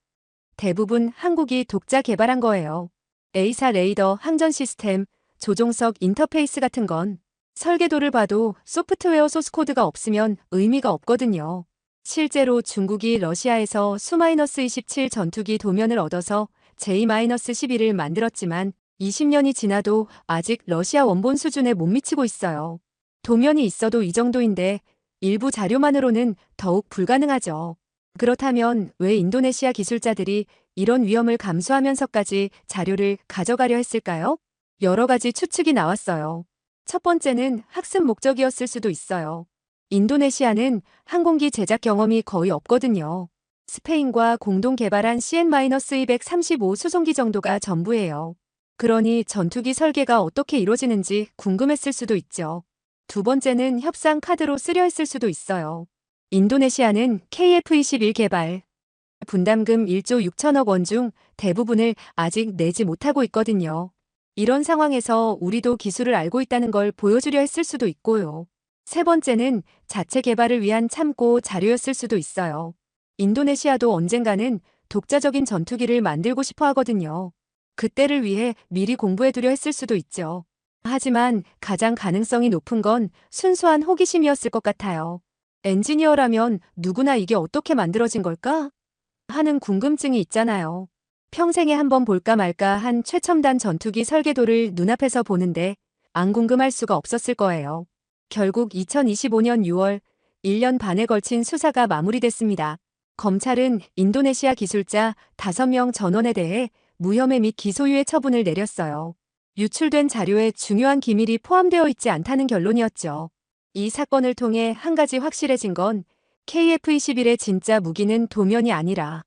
대부분 한국이 독자 개발한 거예요. A사 레이더, 항전 시스템, 조종석 인터페이스 같은 건 설계도를 봐도 소프트웨어 소스코드가 없으면 의미가 없거든요. 실제로 중국이 러시아에서 수-27 전투기 도면을 얻어서 J-11을 만들었지만 20년이 지나도 아직 러시아 원본 수준에 못 미치고 있어요. 도면이 있어도 이 정도인데 일부 자료만으로는 더욱 불가능하죠. 그렇다면 왜 인도네시아 기술자들이 이런 위험을 감수하면서까지 자료를 가져가려 했을까요? 여러 가지 추측이 나왔어요. 첫 번째는 학습 목적이었을 수도 있어요. 인도네시아는 항공기 제작 경험이 거의 없거든요. 스페인과 공동 개발한 CN-235 수송기 정도가 전부예요. 그러니 전투기 설계가 어떻게 이루어지는지 궁금했을 수도 있죠. 두 번째는 협상 카드로 쓰려 했을 수도 있어요. 인도네시아는 KF-21 개발 분담금 1조 6천억 원 중 대부분을 아직 내지 못하고 있거든요. 이런 상황에서 우리도 기술을 알고 있다는 걸 보여주려 했을 수도 있고요. 세 번째는 자체 개발을 위한 참고 자료였을 수도 있어요. 인도네시아도 언젠가는 독자적인 전투기를 만들고 싶어 하거든요. 그때를 위해 미리 공부해두려 했을 수도 있죠. 하지만 가장 가능성이 높은 건 순수한 호기심이었을 것 같아요. 엔지니어라면 누구나 이게 어떻게 만들어진 걸까? 하는 궁금증이 있잖아요. 평생에 한번 볼까 말까 한 최첨단 전투기 설계도를 눈앞에서 보는데 안 궁금할 수가 없었을 거예요. 결국 2025년 6월 1년 반에 걸친 수사가 마무리됐습니다. 검찰은 인도네시아 기술자 5명 전원에 대해 무혐의 및 기소유예 처분을 내렸어요. 유출된 자료에 중요한 기밀이 포함되어 있지 않다는 결론이었죠. 이 사건을 통해 한 가지 확실해진 건 KF-21의 진짜 무기는 도면이 아니라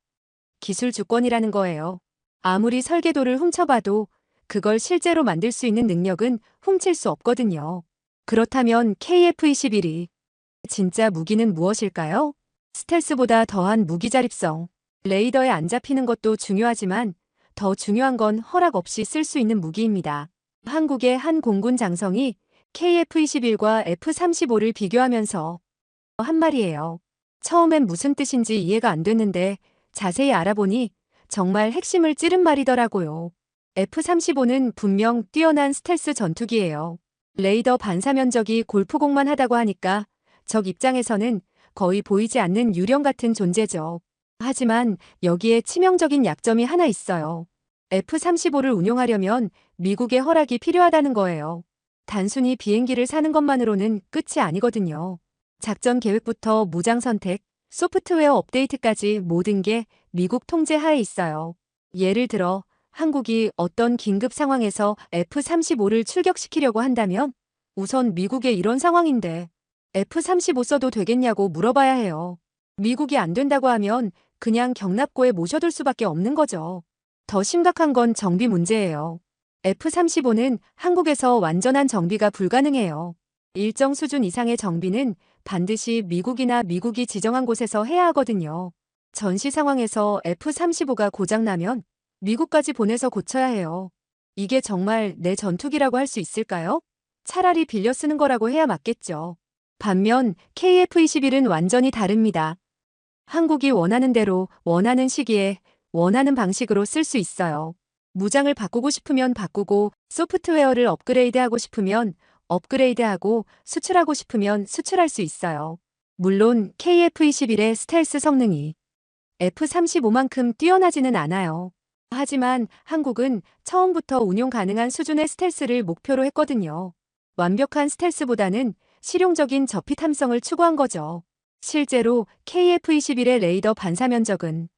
기술 주권이라는 거예요. 아무리 설계도를 훔쳐봐도 그걸 실제로 만들 수 있는 능력은 훔칠 수 없거든요. 그렇다면 KF-21이 진짜 무기는 무엇일까요? 스텔스보다 더한 무기 자립성. 레이더에 안 잡히는 것도 중요하지만 더 중요한 건 허락 없이 쓸 수 있는 무기입니다. 한국의 한 공군 장성이 KF-21과 F-35를 비교하면서 한 말이에요. 처음엔 무슨 뜻인지 이해가 안 됐는데 자세히 알아보니 정말 핵심을 찌른 말이더라고요. F-35는 분명 뛰어난 스텔스 전투기예요. 레이더 반사 면적이 골프공만 하다고 하니까 적 입장에서는 거의 보이지 않는 유령 같은 존재죠. 하지만 여기에 치명적인 약점이 하나 있어요. F-35를 운용하려면 미국의 허락이 필요하다는 거예요. 단순히 비행기를 사는 것만으로는 끝이 아니거든요. 작전 계획부터 무장 선택, 소프트웨어 업데이트까지 모든 게 미국 통제 하에 있어요. 예를 들어 한국이 어떤 긴급 상황에서 F-35를 출격시키려고 한다면 우선 미국의 이런 상황인데 F-35 써도 되겠냐고 물어봐야 해요. 미국이 안 된다고 하면 그냥 경납고에 모셔둘 수밖에 없는 거죠. 더 심각한 건 정비 문제예요. F-35는 한국에서 완전한 정비가 불가능해요. 일정 수준 이상의 정비는 반드시 미국이나 미국이 지정한 곳에서 해야 하거든요. 전시 상황에서 F-35가 고장나면 미국까지 보내서 고쳐야 해요. 이게 정말 내 전투기라고 할 수 있을까요? 차라리 빌려 쓰는 거라고 해야 맞겠죠. 반면 KF-21은 완전히 다릅니다. 한국이 원하는 대로 원하는 시기에 원하는 방식으로 쓸 수 있어요. 무장을 바꾸고 싶으면 바꾸고 소프트웨어를 업그레이드하고 싶으면 업그레이드하고 수출하고 싶으면 수출할 수 있어요. 물론 KF-21의 스텔스 성능이 F-35만큼 뛰어나지는 않아요. 하지만 한국은 처음부터 운용 가능한 수준의 스텔스를 목표로 했거든요. 완벽한 스텔스보다는 실용적인 접히 탐성을 추구한 거죠. 실제로 KF-21의 레이더 반사 면적은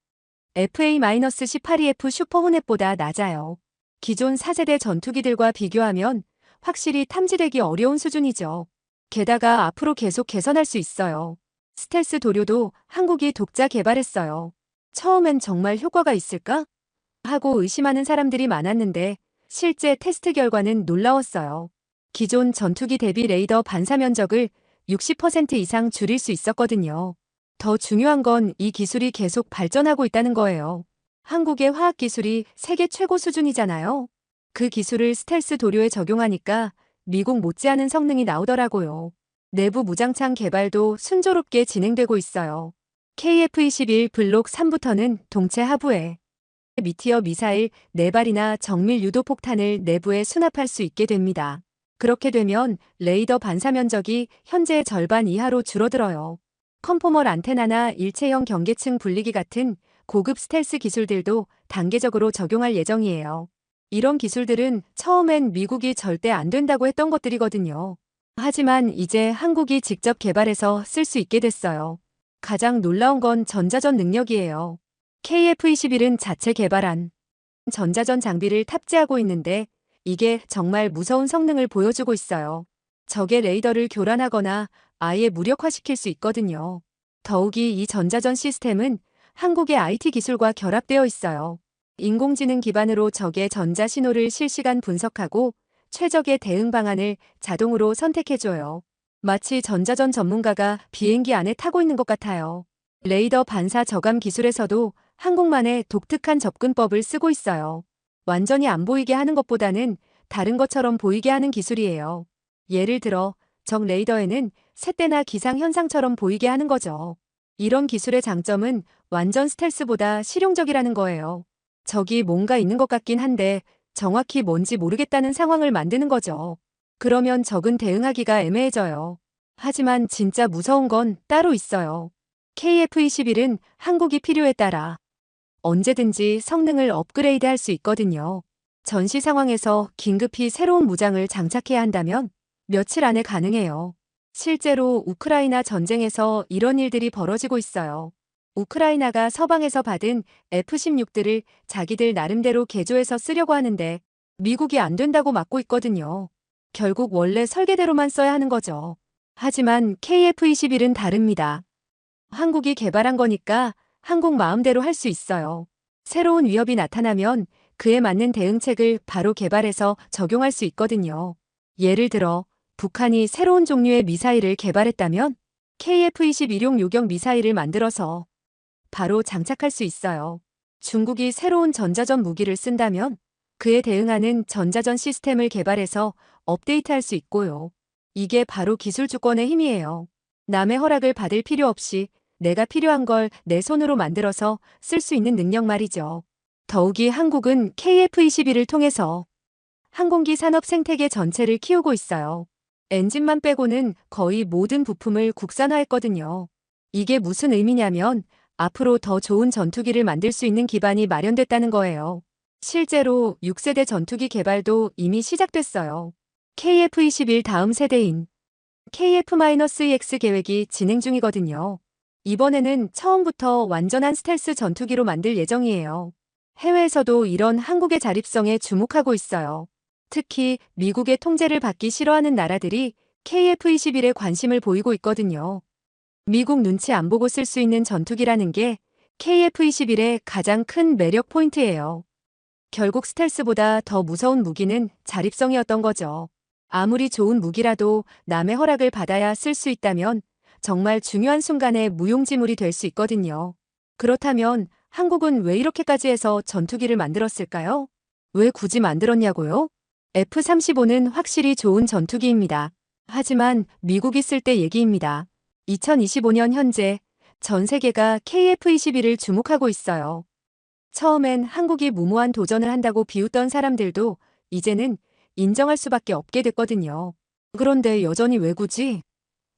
FA-18EF 슈퍼 호넷보다 낮아요. 기존 4세대 전투기들과 비교하면 확실히 탐지되기 어려운 수준이죠. 게다가 앞으로 계속 개선할 수 있어요. 스텔스 도료도 한국이 독자 개발했어요. 처음엔 정말 효과가 있을까? 하고 의심하는 사람들이 많았는데 실제 테스트 결과는 놀라웠어요. 기존 전투기 대비 레이더 반사 면적을 60% 이상 줄일 수 있었거든요. 더 중요한 건 이 기술이 계속 발전하고 있다는 거예요. 한국의 화학 기술이 세계 최고 수준이잖아요. 그 기술을 스텔스 도료에 적용하니까 미국 못지않은 성능이 나오더라고요. 내부 무장창 개발도 순조롭게 진행되고 있어요. KF-21 블록 3부터는 동체 하부에 미티어 미사일 4발이나 정밀 유도 폭탄을 내부에 수납할 수 있게 됩니다. 그렇게 되면 레이더 반사 면적이 현재의 절반 이하로 줄어들어요. 컨포멀 안테나나 일체형 경계층 분리기 같은 고급 스텔스 기술들도 단계적으로 적용할 예정이에요. 이런 기술들은 처음엔 미국이 절대 안 된다고 했던 것들이거든요. 하지만 이제 한국이 직접 개발해서 쓸 수 있게 됐어요. 가장 놀라운 건 전자전 능력이에요. KF-21은 자체 개발한 전자전 장비를 탑재하고 있는데 이게 정말 무서운 성능을 보여주고 있어요. 적의 레이더를 교란하거나 아예 무력화시킬 수 있거든요. 더욱이 이 전자전 시스템은 한국의 IT 기술과 결합되어 있어요. 인공지능 기반으로 적의 전자 신호를 실시간 분석하고 최적의 대응 방안을 자동으로 선택해줘요. 마치 전자전 전문가가 비행기 안에 타고 있는 것 같아요. 레이더 반사 저감 기술에서도 한국만의 독특한 접근법을 쓰고 있어요. 완전히 안 보이게 하는 것보다는 다른 것처럼 보이게 하는 기술이에요. 예를 들어 적 레이더에는 새떼나 기상 현상처럼 보이게 하는 거죠. 이런 기술의 장점은 완전 스텔스보다 실용적이라는 거예요. 적이 뭔가 있는 것 같긴 한데 정확히 뭔지 모르겠다는 상황을 만드는 거죠. 그러면 적은 대응하기가 애매해져요. 하지만 진짜 무서운 건 따로 있어요. KF-21은 한국이 필요에 따라 언제든지 성능을 업그레이드할 수 있거든요. 전시 상황에서 긴급히 새로운 무장을 장착해야 한다면 며칠 안에 가능해요. 실제로 우크라이나 전쟁에서 이런 일들이 벌어지고 있어요. 우크라이나가 서방에서 받은 F-16들을 자기들 나름대로 개조해서 쓰려고 하는데 미국이 안 된다고 막고 있거든요. 결국 원래 설계대로만 써야 하는 거죠. 하지만 KF-21은 다릅니다. 한국이 개발한 거니까 한국 마음대로 할 수 있어요. 새로운 위협이 나타나면 그에 맞는 대응책을 바로 개발해서 적용할 수 있거든요. 예를 들어 북한이 새로운 종류의 미사일을 개발했다면 KF-21용 요격 미사일을 만들어서 바로 장착할 수 있어요. 중국이 새로운 전자전 무기를 쓴다면 그에 대응하는 전자전 시스템을 개발해서 업데이트할 수 있고요. 이게 바로 기술 주권의 힘이에요. 남의 허락을 받을 필요 없이 내가 필요한 걸 내 손으로 만들어서 쓸 수 있는 능력 말이죠. 더욱이 한국은 KF-21을 통해서 항공기 산업 생태계 전체를 키우고 있어요. 엔진만 빼고는 거의 모든 부품을 국산화했거든요. 이게 무슨 의미냐면 앞으로 더 좋은 전투기를 만들 수 있는 기반이 마련됐다는 거예요. 실제로 6세대 전투기 개발도 이미 시작됐어요. KF-21 다음 세대인 KF-EX 계획이 진행 중이거든요. 이번에는 처음부터 완전한 스텔스 전투기로 만들 예정이에요. 해외에서도 이런 한국의 자립성에 주목하고 있어요. 특히 미국의 통제를 받기 싫어하는 나라들이 KF-21에 관심을 보이고 있거든요. 미국 눈치 안 보고 쓸 수 있는 전투기라는 게 KF-21의 가장 큰 매력 포인트예요. 결국 스텔스보다 더 무서운 무기는 자립성이었던 거죠. 아무리 좋은 무기라도 남의 허락을 받아야 쓸 수 있다면 정말 중요한 순간에 무용지물이 될 수 있거든요. 그렇다면 한국은 왜 이렇게까지 해서 전투기를 만들었을까요? 왜 굳이 만들었냐고요? F-35는 확실히 좋은 전투기입니다. 하지만 미국이 쓸 때 얘기입니다. 2025년 현재 전 세계가 KF-21을 주목하고 있어요. 처음엔 한국이 무모한 도전을 한다고 비웃던 사람들도 이제는 인정할 수밖에 없게 됐거든요. 그런데 여전히 왜 굳이?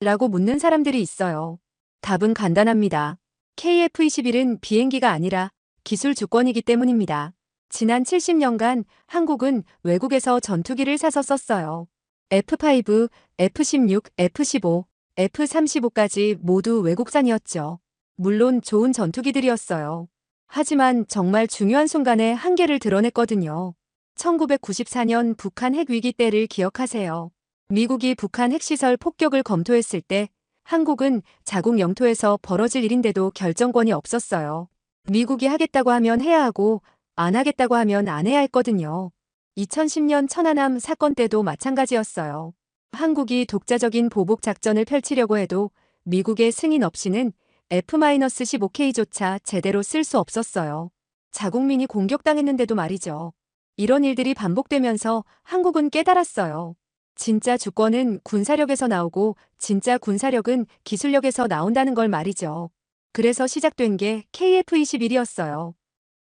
라고 묻는 사람들이 있어요. 답은 간단합니다. KF-21은 비행기가 아니라 기술 주권이기 때문입니다. 지난 70년간 한국은 외국에서 전투기를 사서 썼어요. F-5, F-16, F-15, F-35까지 모두 외국산이었죠. 물론 좋은 전투기들이었어요. 하지만 정말 중요한 순간에 한계를 드러냈거든요. 1994년 북한 핵위기 때를 기억하세요. 미국이 북한 핵시설 폭격을 검토했을 때 한국은 자국 영토에서 벌어질 일인데도 결정권이 없었어요. 미국이 하겠다고 하면 해야 하고 안 하겠다고 하면 안 해야 했거든요. 2010년 천안함 사건 때도 마찬가지였어요. 한국이 독자적인 보복 작전을 펼치려고 해도 미국의 승인 없이는 F-15K조차 제대로 쓸 수 없었어요. 자국민이 공격당했는데도 말이죠. 이런 일들이 반복되면서 한국은 깨달았어요. 진짜 주권은 군사력에서 나오고 진짜 군사력은 기술력에서 나온다는 걸 말이죠. 그래서 시작된 게 KF-21이었어요.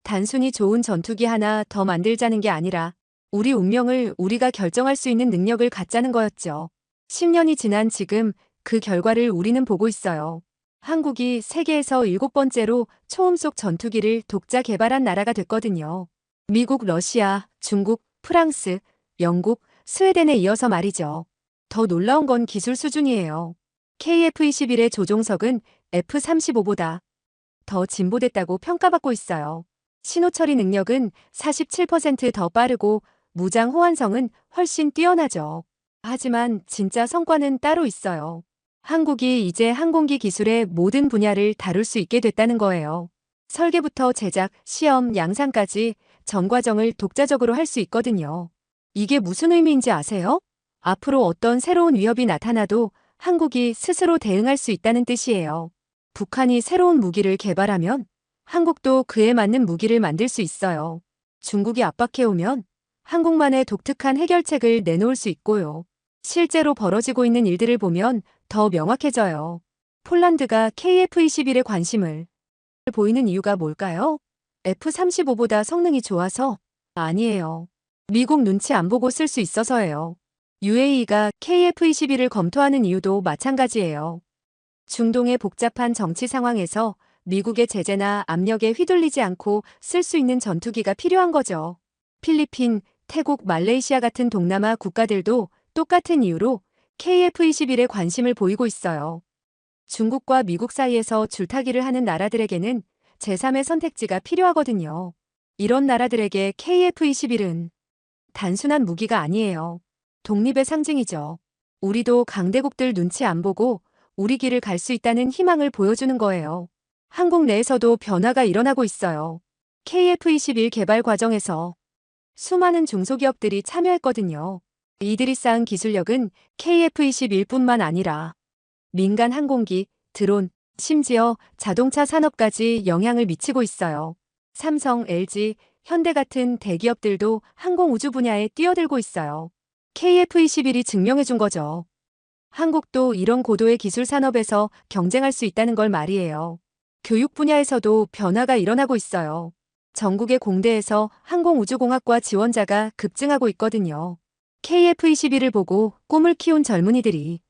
단순히 좋은 전투기 하나 더 만들자는 게 아니라 우리 운명을 우리가 결정할 수 있는 능력을 갖자는 거였죠. 10년이 지난 지금 그 결과를 우리는 보고 있어요. 한국이 세계에서 7번째로 초음속 전투기를 독자 개발한 나라가 됐거든요. 미국, 러시아, 중국, 프랑스, 영국, 스웨덴에 이어서 말이죠. 더 놀라운 건 기술 수준이에요. KF-21의 조종석은 F-35보다 더 진보됐다고 평가받고 있어요. 신호 처리 능력은 47% 더 빠르고 무장 호환성은 훨씬 뛰어나죠. 하지만 진짜 성과는 따로 있어요. 한국이 이제 항공기 기술의 모든 분야를 다룰 수 있게 됐다는 거예요. 설계부터 제작, 시험, 양산까지 전 과정을 독자적으로 할 수 있거든요. 이게 무슨 의미인지 아세요? 앞으로 어떤 새로운 위협이 나타나도 한국이 스스로 대응할 수 있다는 뜻이에요. 북한이 새로운 무기를 개발하면 한국도 그에 맞는 무기를 만들 수 있어요. 중국이 압박해오면 한국만의 독특한 해결책을 내놓을 수 있고요. 실제로 벌어지고 있는 일들을 보면 더 명확해져요. 폴란드가 KF-21에 관심을 보이는 이유가 뭘까요? F-35보다 성능이 좋아서? 아니에요. 미국 눈치 안 보고 쓸 수 있어서예요. UAE가 KF-21을 검토하는 이유도 마찬가지예요. 중동의 복잡한 정치 상황에서 미국의 제재나 압력에 휘둘리지 않고 쓸 수 있는 전투기가 필요한 거죠. 필리핀, 태국, 말레이시아 같은 동남아 국가들도 똑같은 이유로 KF-21에 관심을 보이고 있어요. 중국과 미국 사이에서 줄타기를 하는 나라들에게는 제3의 선택지가 필요하거든요. 이런 나라들에게 KF-21은 단순한 무기가 아니에요. 독립의 상징이죠. 우리도 강대국들 눈치 안 보고 우리 길을 갈 수 있다는 희망을 보여주는 거예요. 한국 내에서도 변화가 일어나고 있어요. KF-21 개발 과정에서 수많은 중소기업들이 참여했거든요. 이들이 쌓은 기술력은 KF-21뿐만 아니라 민간 항공기, 드론, 심지어 자동차 산업까지 영향을 미치고 있어요. 삼성, LG, 현대 같은 대기업들도 항공우주 분야에 뛰어들고 있어요. KF-21이 증명해준 거죠. 한국도 이런 고도의 기술 산업에서 경쟁할 수 있다는 걸 말이에요. 교육 분야에서도 변화가 일어나고 있어요. 전국의 공대에서 항공우주공학과 지원자가 급증하고 있거든요. KF-21을 보고 꿈을 키운 젊은이들이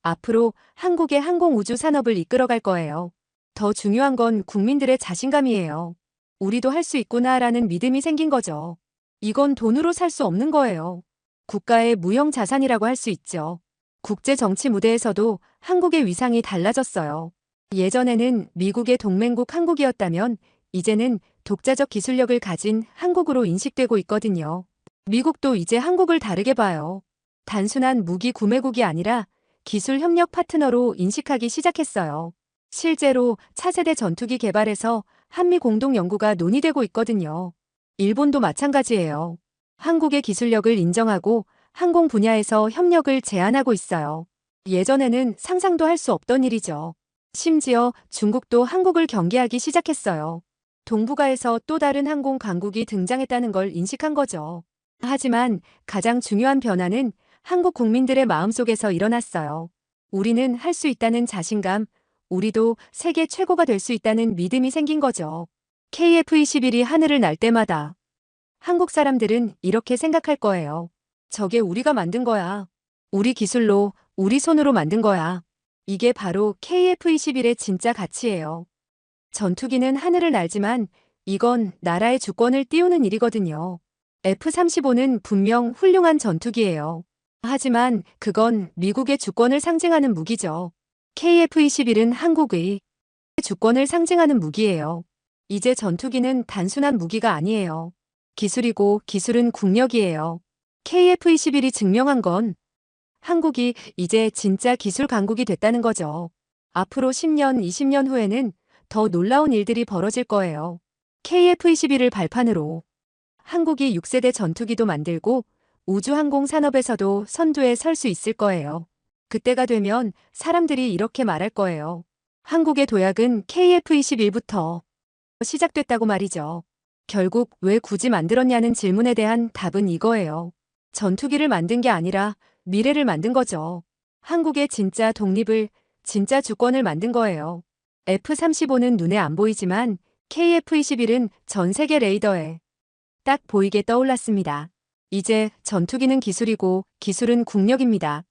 앞으로 한국의 항공우주 산업을 이끌어갈 거예요. 더 중요한 건 국민들의 자신감이에요. 우리도 할 수 있구나라는 믿음이 생긴 거죠. 이건 돈으로 살 수 없는 거예요. 국가의 무형 자산이라고 할 수 있죠. 국제 정치 무대에서도 한국의 위상이 달라졌어요. 예전에는 미국의 동맹국 한국이었다면 이제는 독자적 기술력을 가진 한국으로 인식되고 있거든요. 미국도 이제 한국을 다르게 봐요. 단순한 무기 구매국이 아니라 기술 협력 파트너로 인식하기 시작했어요. 실제로 차세대 전투기 개발에서 한미 공동 연구가 논의되고 있거든요. 일본도 마찬가지예요. 한국의 기술력을 인정하고 항공 분야에서 협력을 제안하고 있어요. 예전에는 상상도 할 수 없던 일이죠. 심지어 중국도 한국을 경계하기 시작했어요. 동북아에서 또 다른 항공 강국이 등장했다는 걸 인식한 거죠. 하지만 가장 중요한 변화는 한국 국민들의 마음속에서 일어났어요. 우리는 할 수 있다는 자신감, 우리도 세계 최고가 될 수 있다는 믿음이 생긴 거죠. KF-21이 하늘을 날 때마다 한국 사람들은 이렇게 생각할 거예요. 저게 우리가 만든 거야. 우리 기술로, 우리 손으로 만든 거야. 이게 바로 KF-21의 진짜 가치예요. 전투기는 하늘을 날지만 이건 나라의 주권을 띄우는 일이거든요. F-35는 분명 훌륭한 전투기예요. 하지만 그건 미국의 주권을 상징하는 무기죠. KF-21은 한국의 주권을 상징하는 무기예요. 이제 전투기는 단순한 무기가 아니에요. 기술이고 기술은 국력이에요. KF-21이 증명한 건 한국이 이제 진짜 기술 강국이 됐다는 거죠. 앞으로 10년, 20년 후에는 더 놀라운 일들이 벌어질 거예요. KF-21을 발판으로 한국이 6세대 전투기도 만들고 우주항공 산업에서도 선두에 설 수 있을 거예요. 그때가 되면 사람들이 이렇게 말할 거예요. 한국의 도약은 KF-21부터 시작됐다고 말이죠. 결국 왜 굳이 만들었냐는 질문에 대한 답은 이거예요. 전투기를 만든 게 아니라 미래를 만든 거죠. 한국의 진짜 독립을, 진짜 주권을 만든 거예요. F-35는 눈에 안 보이지만 KF-21은 전 세계 레이더에 딱 보이게 떠올랐습니다. 이제 전투기는 기술이고 기술은 국력입니다.